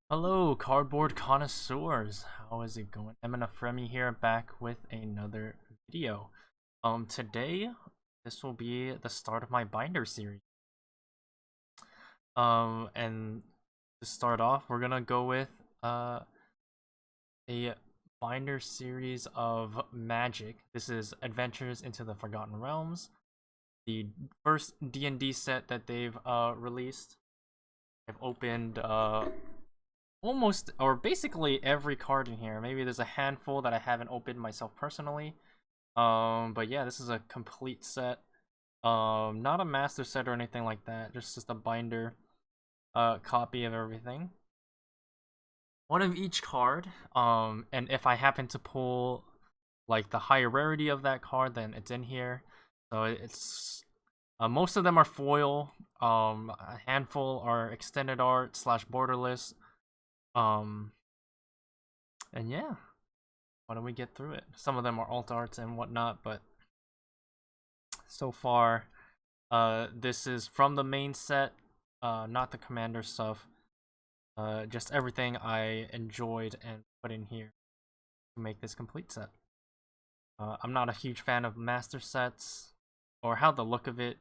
Hello, cardboard connoisseurs. How is it going? Fremi here, back with another video. Today this will be the start of my binder series. And to start off, we're gonna go with a binder series of magic. This is Adventures into the Forgotten Realms, the first D&D set that they've released. I've opened almost or basically every card in here. Maybe there's a handful that I haven't opened myself personally. But yeah, this is a complete set. Not a master set or anything like that. Just a binder copy of everything. One of each card. And if I happen to pull like the higher rarity of that card, then it's in here. So it's most of them are foil. A handful are extended art / borderless. Um, and yeah, why don't we get through it? Some of them are alt arts and whatnot, but so far, this is from the main set, not the commander stuff. Just everything I enjoyed and put in here to make this complete set. I'm not a huge fan of master sets, or how the look of it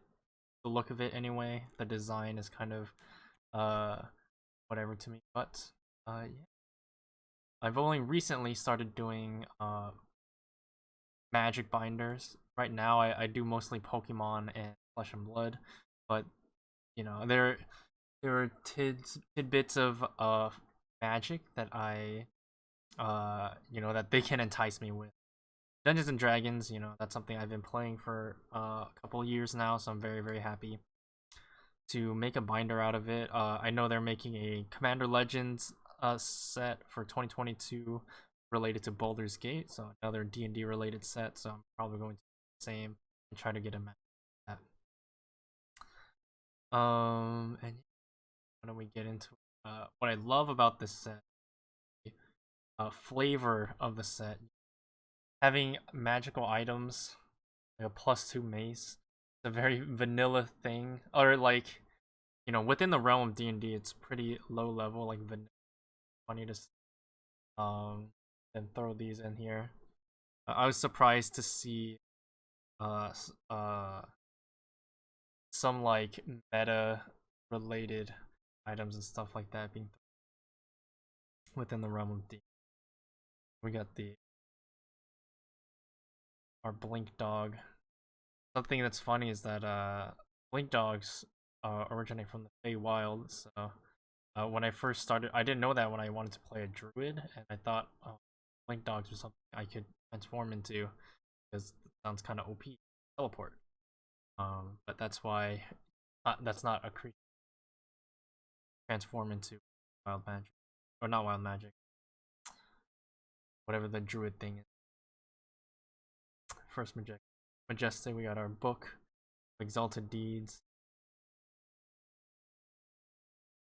anyway. The design is kind of whatever to me, but yeah. I've only recently started doing magic binders. Right now I do mostly Pokemon and Flesh and Blood, but you know, there are tidbits of magic that I you know, that they can entice me with. Dungeons and Dragons, you know, that's something I've been playing for a couple of years now, so I'm very happy to make a binder out of it. I know they're making a Commander Legends set for 2022 related to Baldur's Gate, so another D&D related set. So I'm probably going to do the same and try to get a match that. And why don't we get into what I love about this set? Flavor of the set, having magical items, like a +2 mace. It's a very vanilla thing, or like, you know, within the realm of D&D, it's pretty low level, like vanilla. Funny to then throw these in here. I was surprised to see uh uh some like meta related items and stuff like that being within the realm of D. We got the our blink dog. Something that's funny is that blink dogs originate from the Feywild. So when I first started, I didn't know that when I wanted to play a druid, and I thought blink dogs was something I could transform into because it sounds kind of OP. Teleport. But that's why that's not a creature transform into wild magic, or not wild magic, whatever the druid thing is. First majestic. We got our book, Exalted Deeds,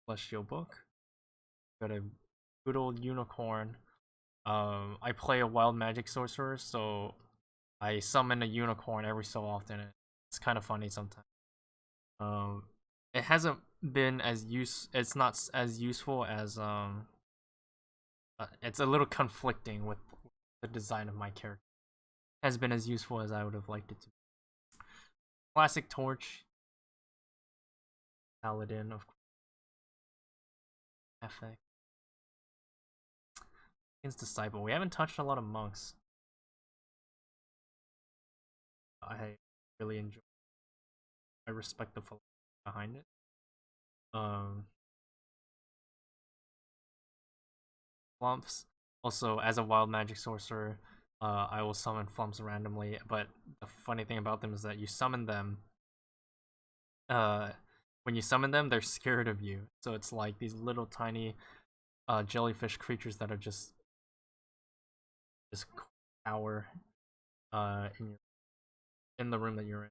Celestial Book. Got a good old unicorn. I play a wild magic sorcerer, so I summon a unicorn every so often. It's kind of funny sometimes. Um, it hasn't been as It's not as useful as It's a little conflicting with the design of my character. It has been as useful as I would have liked it to. Classic torch, paladin of effect. Against disciple. We haven't touched a lot of monks. I really enjoy. I respect the philosophy behind it. Um, Flumps. Also, as a wild magic sorcerer, I will summon Flumps randomly. But the funny thing about them is that you summon them. When you summon them, they're scared of you. So it's like these little tiny jellyfish creatures that are just cower in the room that you're in.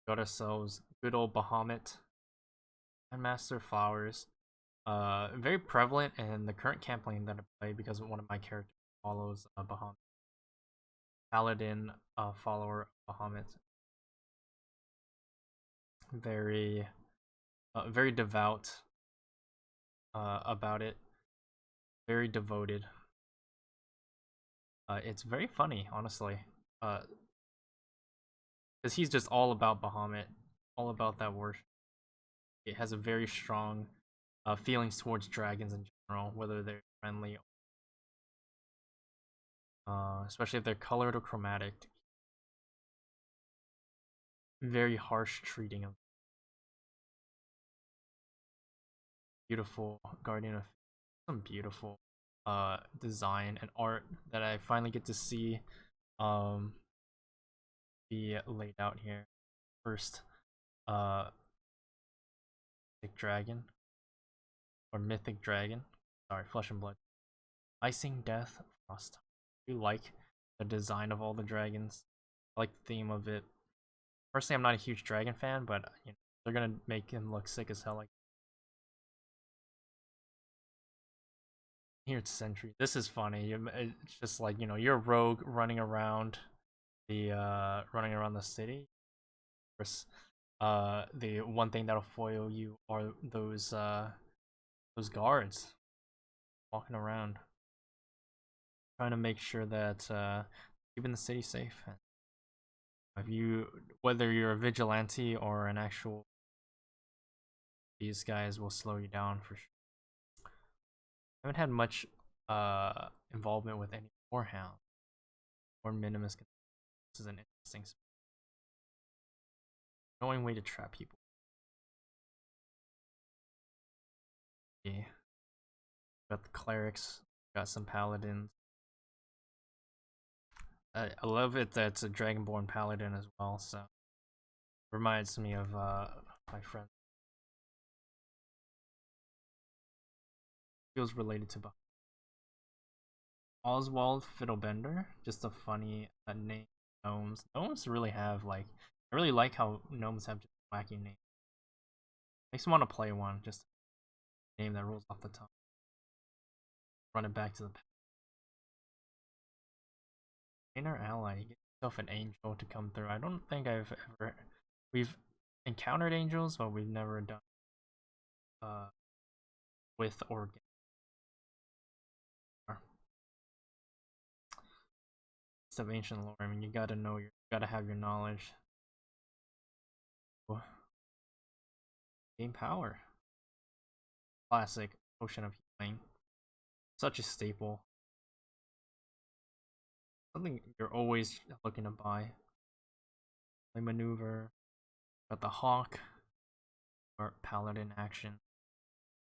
Got ourselves good old Bahamut and Master Flowers. Very prevalent in the current campaign that I play because one of my characters follows Bahamut. Paladin follower of Bahamut. Very very devout about it. Very devoted. It's very funny, honestly. Because he's just all about Bahamut, all about that worship. It has a very strong feelings towards dragons in general, whether they're friendly, especially if they're colored or chromatic. Very harsh treating of beautiful guardian of some beautiful design and art that I finally get to see be laid out here. First mythic dragon or mythic dragon. Sorry, flesh and blood. Icing Death Frost. I do like the design of all the dragons. I like the theme of it. Personally, I'm not a huge dragon fan, but you know, they're gonna make him look sick as hell. Like here it's Sentry. This is funny. It's just like, you know, you're a rogue running around the city. Of course, the one thing that'll foil you are those guards walking around, trying to make sure that keeping the city safe. If you, whether you're a vigilante or an actual, these guys will slow you down for sure. I haven't had much involvement with any warhound or minimus. This is an interesting annoying way to trap people. Yeah. Got the clerics, got some paladins. I love it that it's a dragonborn paladin as well, so reminds me of my friend. Feels related to Oswald Fiddlebender, just a funny name. Gnomes really have like, I really like how gnomes have just wacky names. Makes me want to play one, just a name that rolls off the tongue. Run it back to the inner ally. Get yourself an angel to come through. I don't think we've encountered angels, but we've never done with or of ancient lore. I mean, you gotta know, you gotta have your knowledge. Gain power. Classic potion of healing. Such a staple. Something you're always looking to buy. Play maneuver. Got the hawk. Or paladin action.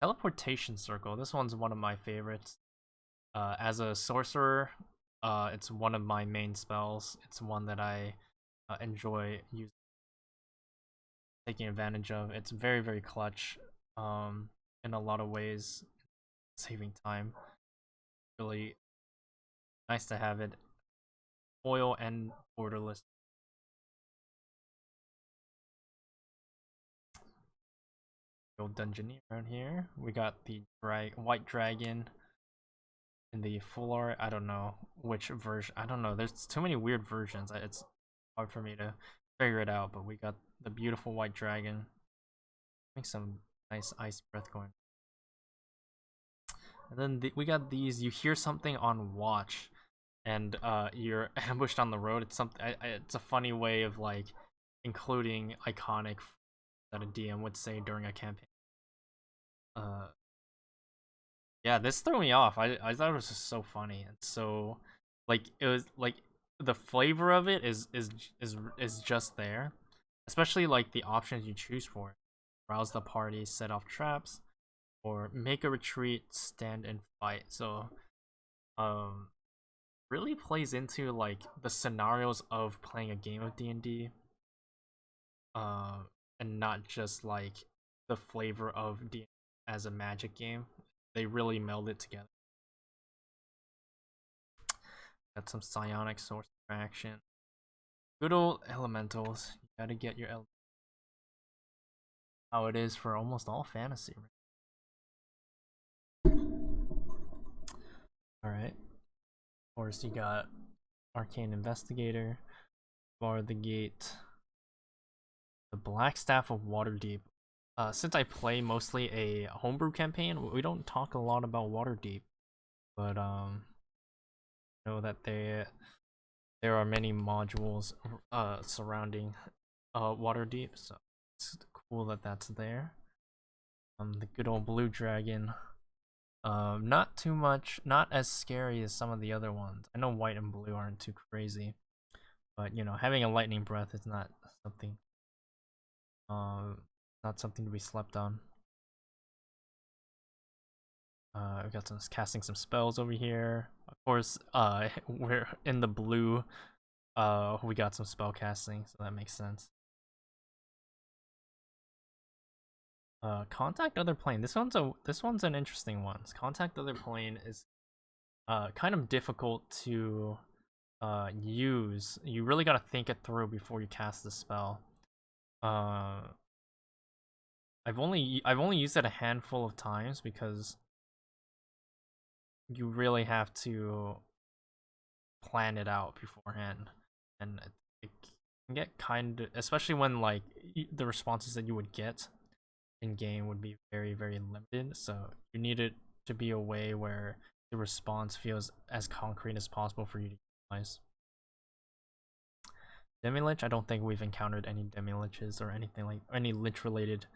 Teleportation circle. This one's one of my favorites. As a sorcerer, it's one of my main spells. It's one that I enjoy using, taking advantage of. It's very, very clutch in a lot of ways, saving time. Really nice to have it. Foil and borderless. Old dungeoneer around here. We got the white dragon in the full art. I don't know which version. I don't know. There's too many weird versions. It's hard for me to figure it out. But we got the beautiful white dragon. I think some nice ice breath going. And then we got these. You hear something on watch, and you're ambushed on the road. It's something. It's a funny way of like including iconic that a DM would say during a campaign. Yeah, this threw me off. I thought it was just so funny and so, like, it was like the flavor of it is just there, especially like the options you choose for it. Rouse the party, set off traps, or make a retreat, stand and fight. So, really plays into like the scenarios of playing a game of D&D, and not just like the flavor of D as a Magic game. They really meld it together. Got some psionic source action. Good old elementals. You gotta get your elementals. How it is for almost all fantasy. Alright. Of course, you got Arcane Investigator, Bar the Gate, the Black Staff of Waterdeep. since I play mostly a homebrew campaign, we don't talk a lot about Waterdeep, but know that there are many modules surrounding Waterdeep, so it's cool that that's there. The good old blue dragon. Not too much, not as scary as some of the other ones. I know white and blue aren't too crazy, but you know, having a lightning breath is something, not something to be slept on. We got some casting some spells over here. Of course, we're in the blue. We got some spell casting, so that makes sense. Contact other plane. This one's an interesting one. Contact other plane is kind of difficult to use. You really gotta think it through before you cast the spell. I've only used it a handful of times because you really have to plan it out beforehand, and it can get kind of, especially when like the responses that you would get in game would be very limited. So you need it to be a way where the response feels as concrete as possible for you to utilize. Demi-Lich, I don't think we've encountered any Demi-Liches or anything like any Lich related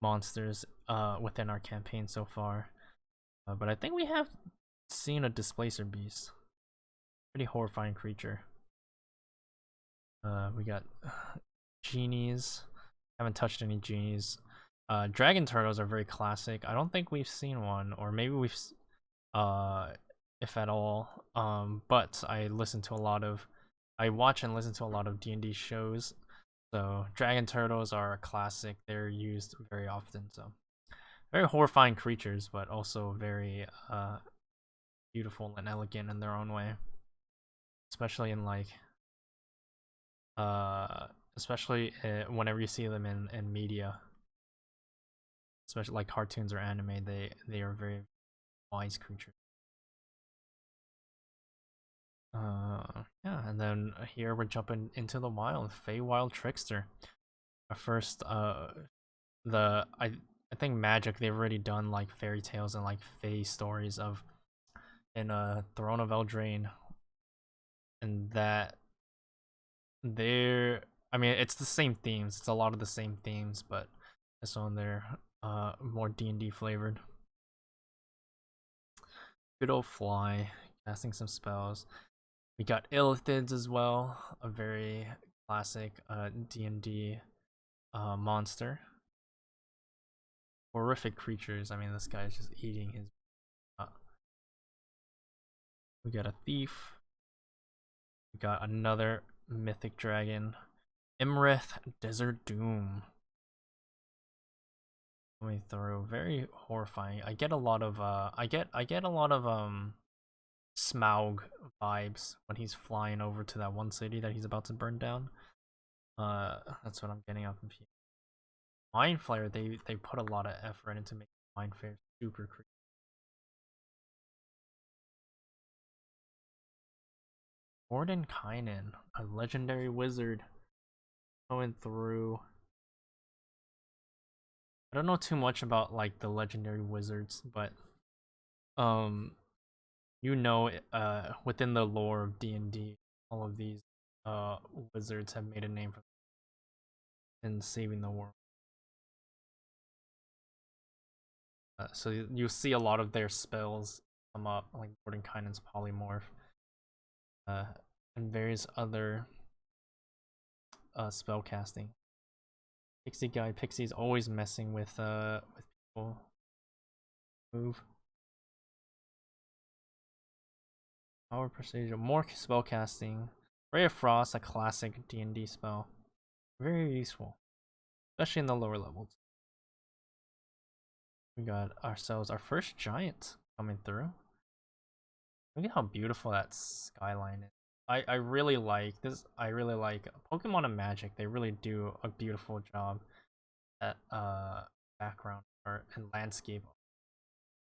monsters within our campaign so far. But I think we have seen a Displacer Beast. Pretty horrifying creature. We got Genies. Haven't touched any Genies. Dragon turtles are very classic. I don't think we've seen one, or maybe we've if at all. But I watch and listen to a lot of D&D shows, so dragon turtles are a classic. They're used very often. So very horrifying creatures, but also very beautiful and elegant in their own way, especially in like whenever you see them in media, especially like cartoons or anime. They are very wise creatures. Yeah, and then here we're jumping into the wild. Feywild Trickster. Our first I think Magic, they've already done like fairy tales and like fae stories of in Throne of Eldraine, and that I mean, it's the same themes. It's a lot of the same themes, but this one they're more D&D flavored. Good old fly, casting some spells. We got Illithids as well, a very classic D&D monster. Horrific creatures. I mean, this guy's just eating his. We got a thief. We got another mythic dragon, Imrith Desert Doom. Coming through, very horrifying. I get a lot of Smaug vibes when he's flying over to that one city that he's about to burn down. That's what I'm getting off of here. Mind Flayer, they put a lot of effort into making Mind Flayer super creepy. Mordenkainen, a legendary wizard, going through. I don't know too much about like the legendary wizards, but you know, within the lore of D&D, all of these wizards have made a name for in saving the world. So you see a lot of their spells come up, like Mordenkainen's polymorph, and various other spell casting. Pixie guy, Pixie's always messing with people. Move. Power precision, more spell casting. Ray of Frost, a classic D&D spell. Very useful, especially in the lower levels. We got ourselves our first giant coming through. Look at how beautiful that skyline is. I really like this. I really like Pokemon and Magic. They really do a beautiful job at background art and landscape. I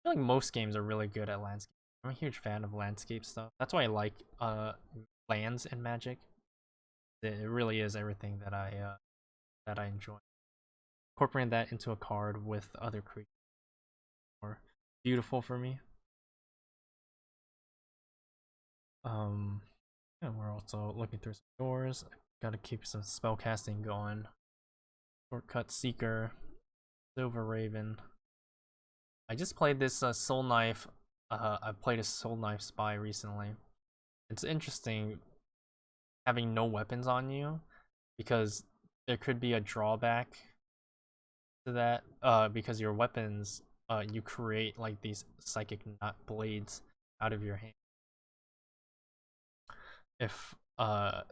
feel like most games are really good at landscape. I'm a huge fan of landscape stuff. That's why I like lands in Magic. It really is everything that I enjoy. incorporating that into a card with other creatures more beautiful for me. And we're also looking through some doors. Gotta keep some spell casting going. Shortcut Seeker, Silver Raven. I just played this Soul Knife. I played a Soul Knife Spy recently. It's interesting having no weapons on you because there could be a drawback to that. Because your weapons, you create like these psychic nut blades out of your hand. If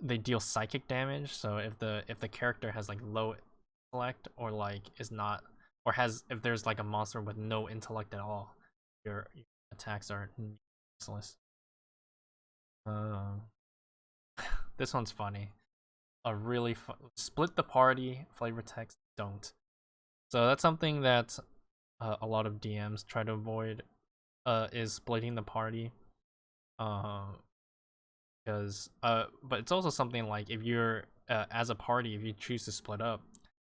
they deal psychic damage, so if the character has like low intellect or like is not or has if there's like a monster with no intellect at all, your attacks are useless. This one's funny. A really split the party flavor text don't. So that's something that a lot of DMs try to avoid. Is splitting the party. Because but it's also something like if you're as a party, if you choose to split up,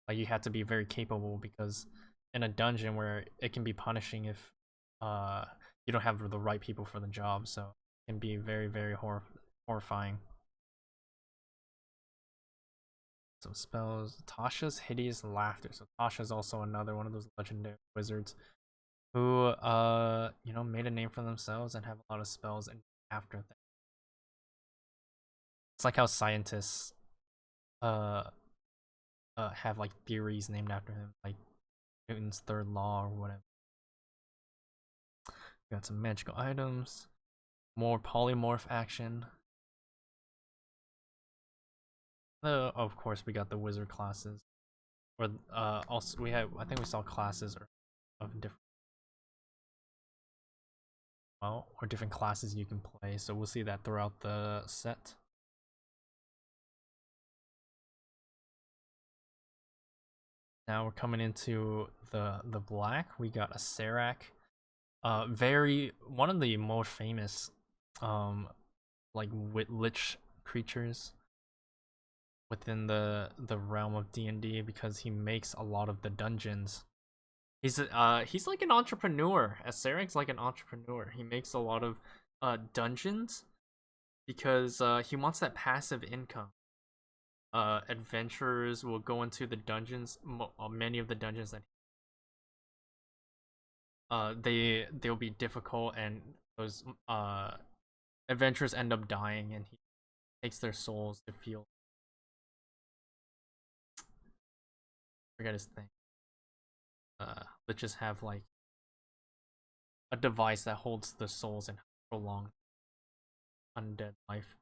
like you have to be very capable because in a dungeon where it can be punishing if you don't have the right people for the job, so it can be very very horrifying. So spells, Tasha's Hideous Laughter. So Tasha's also another one of those legendary wizards who you know, made a name for themselves and have a lot of spells and after that. It's like how scientists have like theories named after him, like Newton's third law or whatever. We got some magical items, more polymorph action. Of course, we got the wizard classes, or also we have. I think we saw classes of different, well, or different classes you can play. So we'll see that throughout the set. Now we're coming into the black. We got a Serac, one of the most famous, like lich creatures within the realm of D&D because he makes a lot of the dungeons. He's like an entrepreneur. Serac's like an entrepreneur. He makes a lot of dungeons because he wants that passive income. Adventurers will go into the dungeons, many of the dungeons that they'll be difficult, and those adventurers end up dying, and he takes their souls to feel. Forget his thing. Let's just have like a device that holds the souls in prolonged undead life.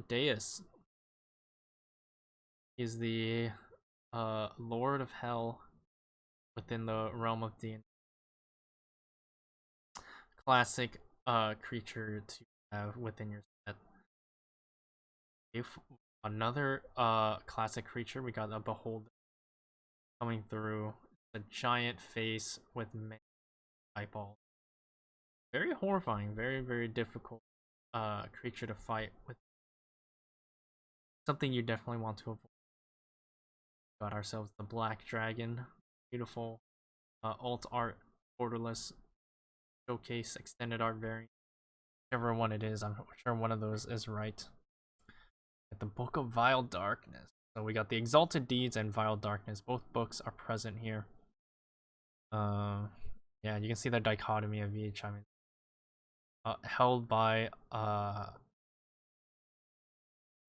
Deus is the Lord of Hell within the realm of D&D. Classic creature to have within your set. If another classic creature, we got a Beholder coming through. A giant face with many eyeballs. Very horrifying, very very difficult creature to fight with. Something you definitely want to avoid. Got ourselves the Black Dragon. Beautiful alt art, borderless showcase, extended art variant. Whichever one it is, I'm sure one of those is right. At the Book of Vile Darkness. So we got the Exalted Deeds and Vile Darkness. Both books are present here. Yeah, you can see the dichotomy of each. I mean, held by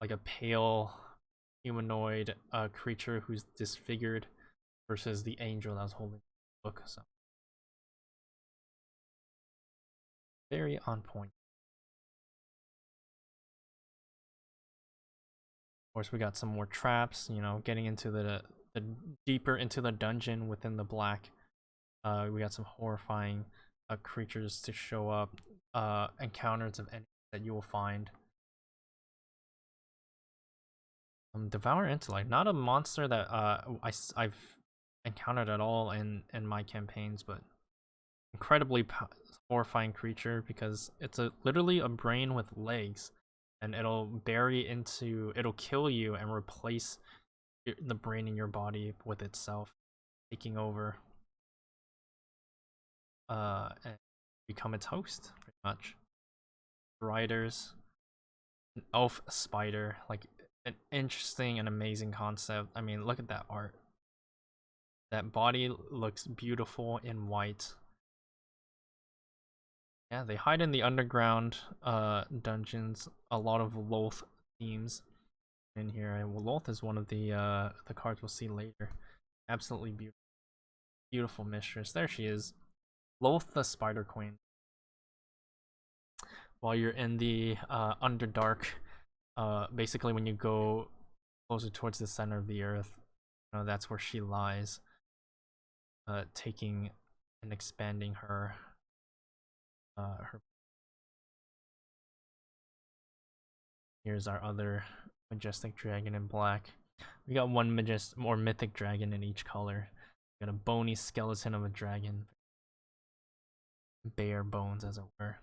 like a pale humanoid creature who's disfigured versus the angel that was holding the book. So very on point. Of course, we got some more traps. You know, getting into the deeper into the dungeon within the black. We got some horrifying creatures to show up. Encounters of enemies that you will find. Devour Intellect, not a monster that I've encountered at all in my campaigns, but incredibly horrifying creature because it's literally a brain with legs, and it'll kill you and replace the brain in your body with itself, taking over, and become its host, pretty much. Riders, an elf spider, like an interesting and amazing concept. I mean, look at that art. That body looks beautiful in white. Yeah, they hide in the underground dungeons. A lot of Loth themes in here. And Loth is one of the cards we'll see later. Absolutely beautiful, beautiful mistress. There she is, Loth the Spider Queen. While you're in the Underdark, basically when you go closer towards the center of the earth, you know, that's where she lies, taking and expanding her her. Here's our other majestic dragon in black. We got one more mythic dragon in each color. We got a bony skeleton of a dragon, bare bones as it were.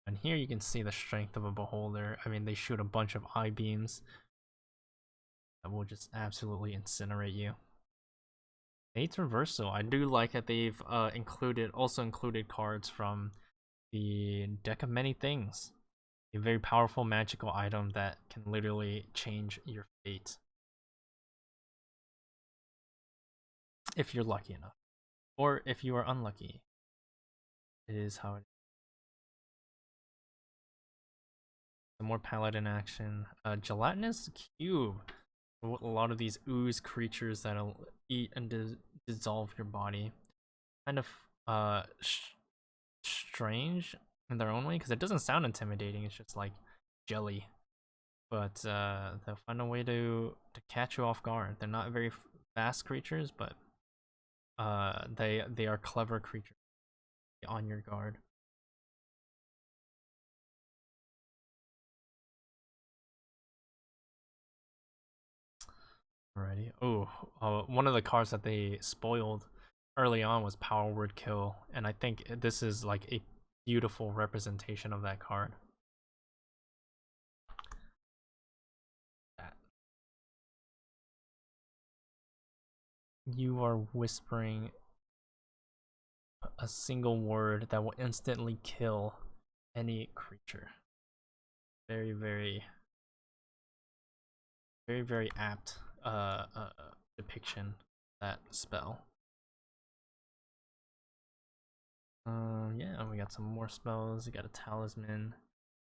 And here you can see the strength of a beholder. I mean, they shoot a bunch of eye beams that will just absolutely incinerate you. Fate's Reversal. I do like that they've also included cards from the Deck of Many Things. A very powerful magical item that can literally change your fate. If you're lucky enough. Or if you are unlucky. It is how it is. Some more paladin action. Gelatinous Cube. A lot of these ooze creatures that'll eat and dissolve your body. Kind of strange in their own way, because it doesn't sound intimidating. It's just like jelly. But they'll find a way to catch you off guard. They're not very fast creatures, but they are clever creatures on your guard. Alrighty. Oh, one of the cards that they spoiled early on was Power Word Kill, and I think this is like a beautiful representation of that card. You are whispering a single word that will instantly kill any creature. Very, very, very, very apt depiction of that spell. Yeah, we got some more spells. We got a talisman,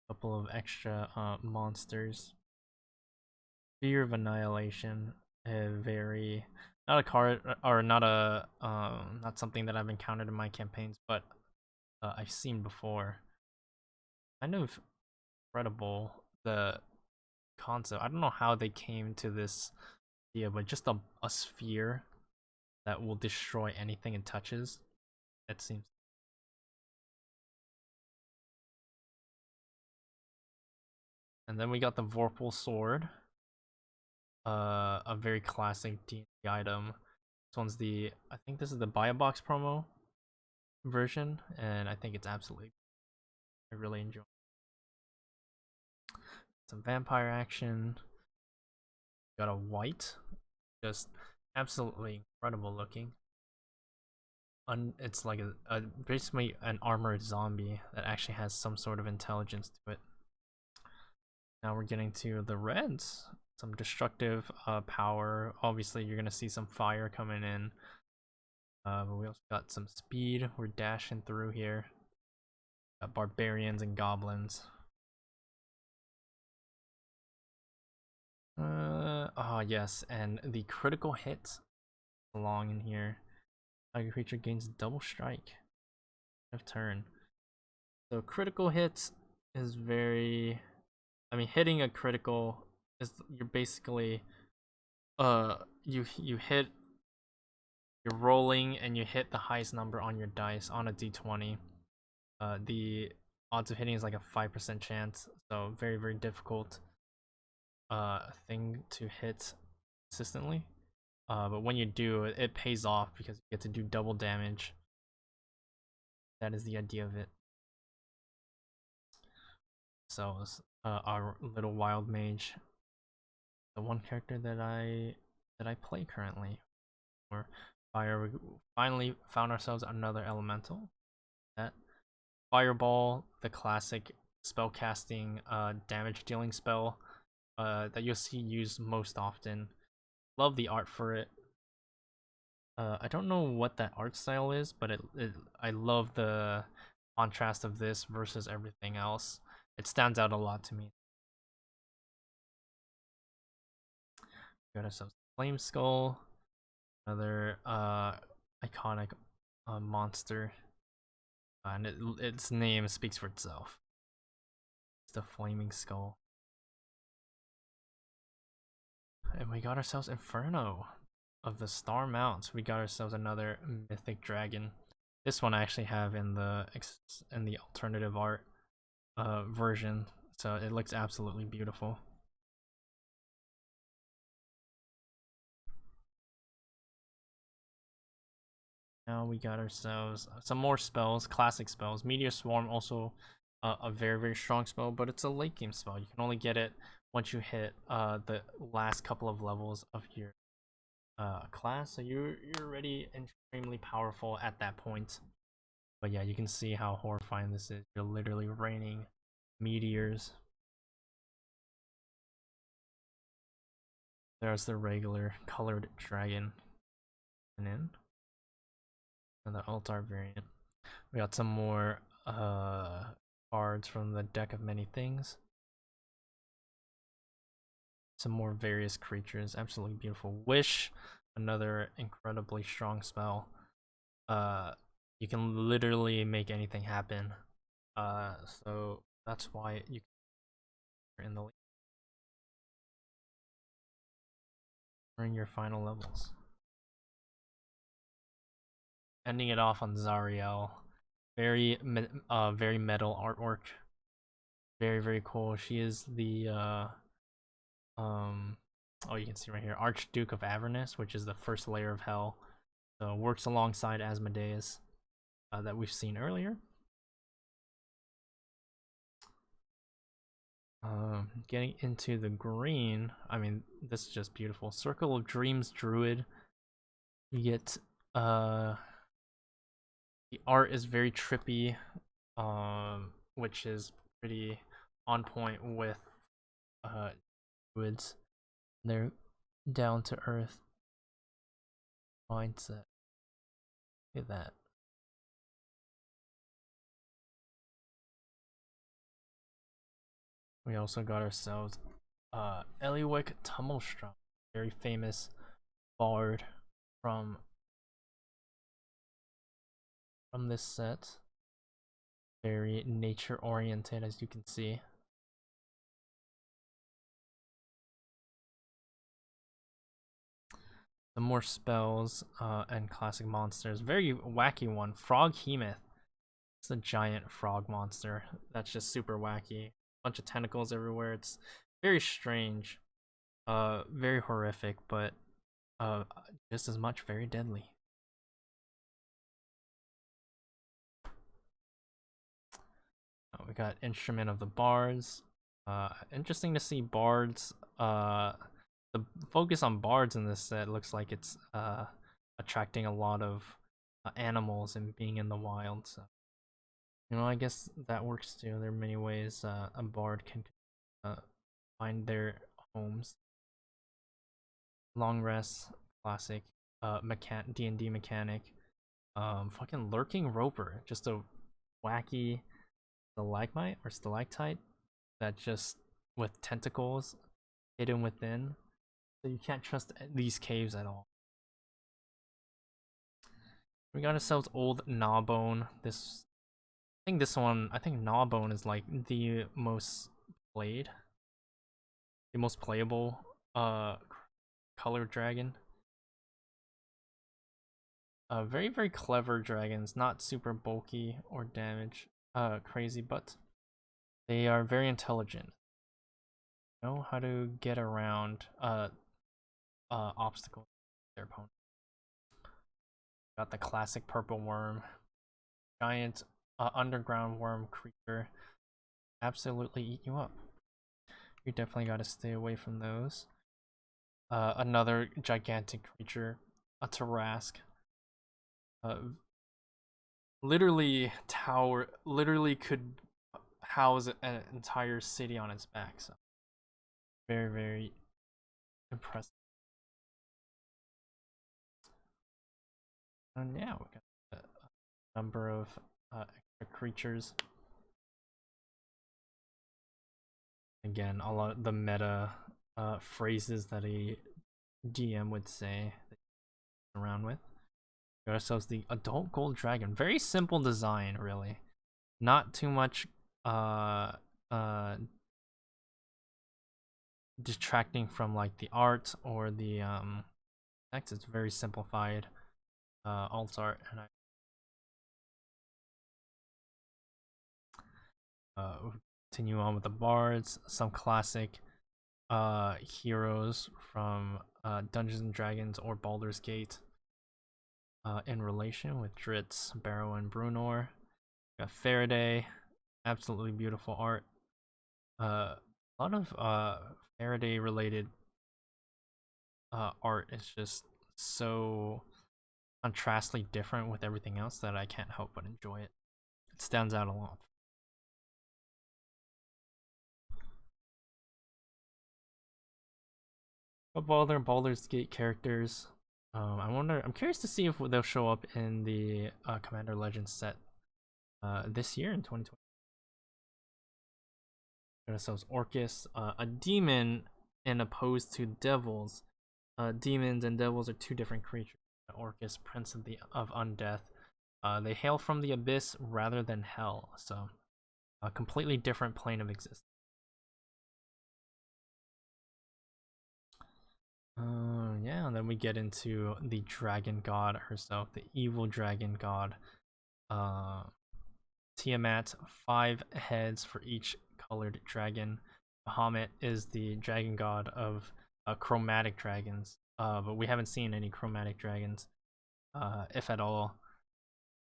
a couple of extra monsters. Fear of Annihilation, a very not a card or not a not something that I've encountered in my campaigns, but I've seen before. Kind of incredible, the concept. I don't know how they came to this idea, but just a sphere that will destroy anything it touches. It seems. And then we got the Vorpal Sword, a very classic D&D item. This one's I think this is the Buy a Box promo version, and I think it's absolutely, I really enjoy it. Some vampire action. Got a white, just absolutely incredible looking. It's like basically an armored zombie that actually has some sort of intelligence to it. Now we're getting to the reds. Some destructive power. Obviously, you're gonna see some fire coming in. But we also got some speed. We're dashing through here. Got barbarians and goblins. Oh yes, and the critical hit along in here. Target creature gains double strike of turn. So critical hits is very, I mean, hitting a critical is, you're basically you hit, you're rolling and you hit the highest number on your dice on a d20. The odds of hitting is like a 5% chance, so very, very difficult thing to hit consistently. But when you do, it pays off because you get to do double damage. That is the idea of it. So our little wild mage, the one character that I play currently. Or fire. We finally found ourselves another elemental. That fireball, the classic spellcasting damage dealing spell that you'll see used most often. Love the art for it. I don't know what that art style is, but I love the contrast of this versus everything else. It stands out a lot to me. Got ourselves Flame Skull, another iconic monster, and its name speaks for itself. It's the Flaming Skull. And we got ourselves Inferno of the Star Mounts. We got ourselves another mythic dragon. This one I actually have in the alternative art version, so it looks absolutely beautiful. Now we got ourselves some more spells, classic spells. Meteor Swarm, also a very strong spell, but it's a late game spell. You can only get it once you hit the last couple of levels of your class, so you're already extremely powerful at that point. But yeah, you can see how horrifying this is. You're literally raining meteors. There's the regular colored dragon, and the altar variant. We got some more cards from the deck of many things. Some more various creatures. Absolutely beautiful. Wish, another incredibly strong spell. You can literally make anything happen. So that's why you can in the league during your final levels. Ending it off on Zariel. Very metal artwork. Very cool. She is the oh, you can see right here, Archduke of Avernus, which is the first layer of hell. So works alongside Asmodeus that we've seen earlier. Getting into the green, I mean, this is just beautiful. Circle of Dreams Druid. You get the art is very trippy, which is pretty on point with Druids. They're down to earth mindset. Look at that. We also got ourselves Eliwick Tummelstrom, very famous bard from this set. Very nature oriented, as you can see. Some more spells and classic monsters. Very wacky one, Froghemoth. It's a giant frog monster that's just super wacky. Bunch of tentacles everywhere. It's very strange, very horrific, but just as much very deadly. We got Instrument of the Bards. Interesting to see Bards. The focus on Bards in this set looks like it's attracting a lot of animals and being in the wild. So, you know, I guess that works too. There are many ways a Bard can find their homes. Long Rest, classic D&D mechanic. Fucking Lurking Roper, just a wacky stalagmite or stalactite that just with tentacles hidden within, so you can't trust these caves at all. We got ourselves Old Gnawbone. I think Gnawbone is like the most playable colored dragon. Very clever dragons, not super bulky or crazy, but they are very intelligent. Know how to get around obstacles their opponent. Got the classic purple worm, giant underground worm creature. Absolutely eat you up. You definitely got to stay away from those. another gigantic creature, a Tarask. Literally could house an entire city on its back. So very, very impressive. And yeah, we got a number of extra creatures. Again, a lot of the meta phrases that a DM would say around with. Got ourselves the adult gold dragon. Very simple design, really. Not too much detracting from like the art or the text. It's very simplified alt art, and I continue on with the bards, some classic heroes from Dungeons and Dragons or Baldur's Gate in relation with Dritz, Barrow, and Brunor. Got Faraday, absolutely beautiful art. A lot of Faraday related art is just so contrastly different with everything else that I can't help but enjoy it. It stands out a lot. Of all their Baldur's Gate characters, I'm curious to see if they'll show up in the Commander Legends set this year in 2020. Got ourselves Orcus, a demon, and opposed to devils. Demons and devils are two different creatures. Orcus, Prince of Undeath. They hail from the abyss rather than hell, so a completely different plane of existence. Yeah, and then we get into the dragon god herself, the evil dragon god. Tiamat, 5 heads for each colored dragon. Bahamut is the dragon god of chromatic dragons, but we haven't seen any chromatic dragons, if at all,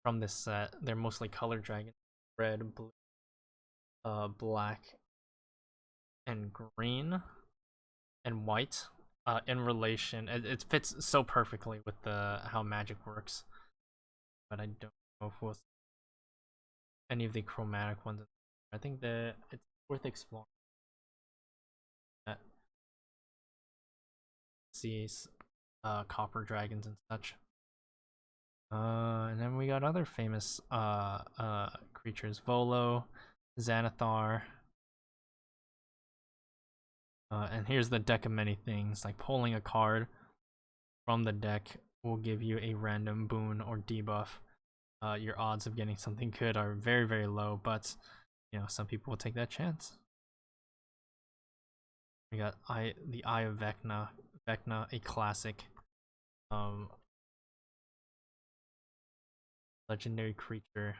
from this set. They're mostly colored dragons, red, blue, black, and green, and white. In relation, it fits so perfectly with the how magic works, but I don't know if we'll see any of the chromatic ones. I think that it's worth exploring. That sees copper dragons and such. And then we got other famous creatures: Volo, Xanathar. And here's the deck of many things. Like pulling a card from the deck will give you a random boon or debuff. Your odds of getting something good are very, very low, but you know, some people will take that chance. We got the Eye of Vecna, a classic legendary creature,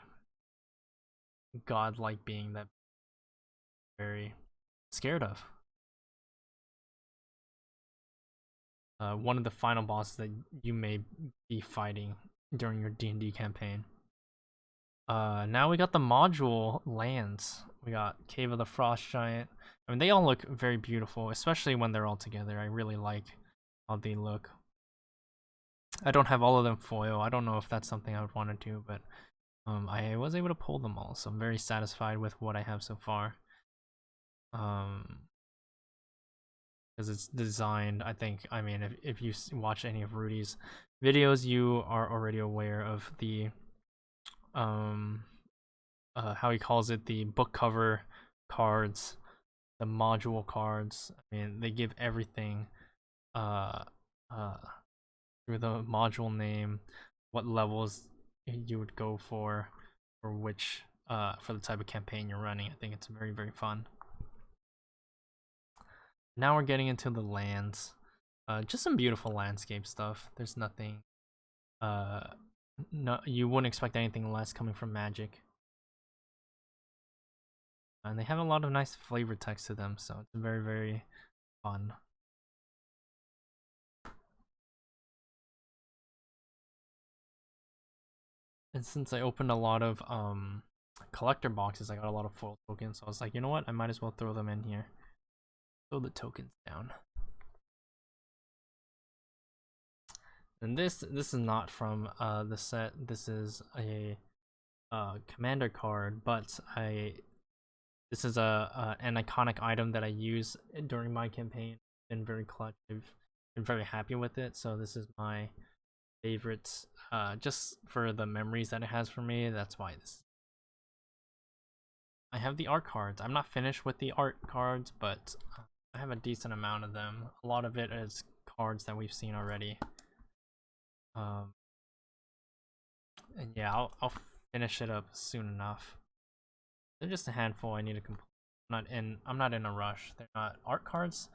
godlike being that very scared of. One of the final bosses that you may be fighting during your D&D campaign. Now we got the module lands. We got Cave of the Frost Giant. I mean, they all look very beautiful, especially when they're all together. I really like how they look. I don't have all of them foil. I don't know if that's something I would want to do, but I was able to pull them all, so I'm very satisfied with what I have so far. Because it's designed, I think, I mean, if you watch any of Rudy's videos, you are already aware of the how he calls it, the book cover cards, the module cards. I mean, they give everything through the module name, what levels you would go for which for the type of campaign you're running. I think it's very, very fun. Now we're getting into the lands. Just some beautiful landscape stuff. There's nothing no, you wouldn't expect anything less coming from Magic. And they have a lot of nice flavor text to them, so it's very, very fun. And since I opened a lot of collector boxes, I got a lot of foil tokens, so I was like, you know what, I might as well throw them in here. Throw the tokens down. And this is not from the set. This is a commander card, but this is an iconic item that I use during my campaign. Been very clutch. I've been very happy with it. So this is my favorite, just for the memories that it has for me. That's why this. I have the art cards. I'm not finished with the art cards, but I have a decent amount of them. A lot of it is cards that we've seen already. And yeah, I'll finish it up soon enough. They're just a handful I need to complete. I'm not in a rush. They're not art cards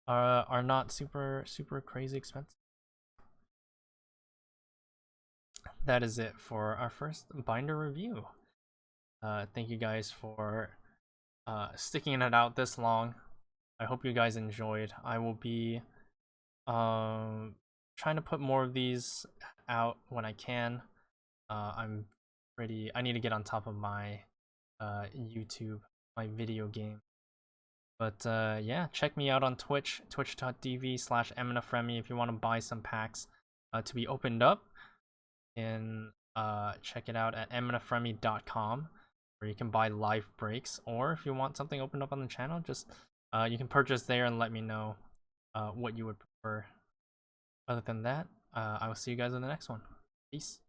are not super crazy expensive. That is it for our first binder review. Thank you guys for sticking it out this long. I hope you guys enjoyed. I will be trying to put more of these out when I can. I need to get on top of my YouTube, my video game. But yeah, check me out on Twitch, twitch.tv/eminafremi if you want to buy some packs to be opened up. And check it out at eminafremi.com, where you can buy live breaks, or if you want something opened up on the channel, just you can purchase there and let me know what you would prefer. Other than that, I will see you guys in the next one. Peace.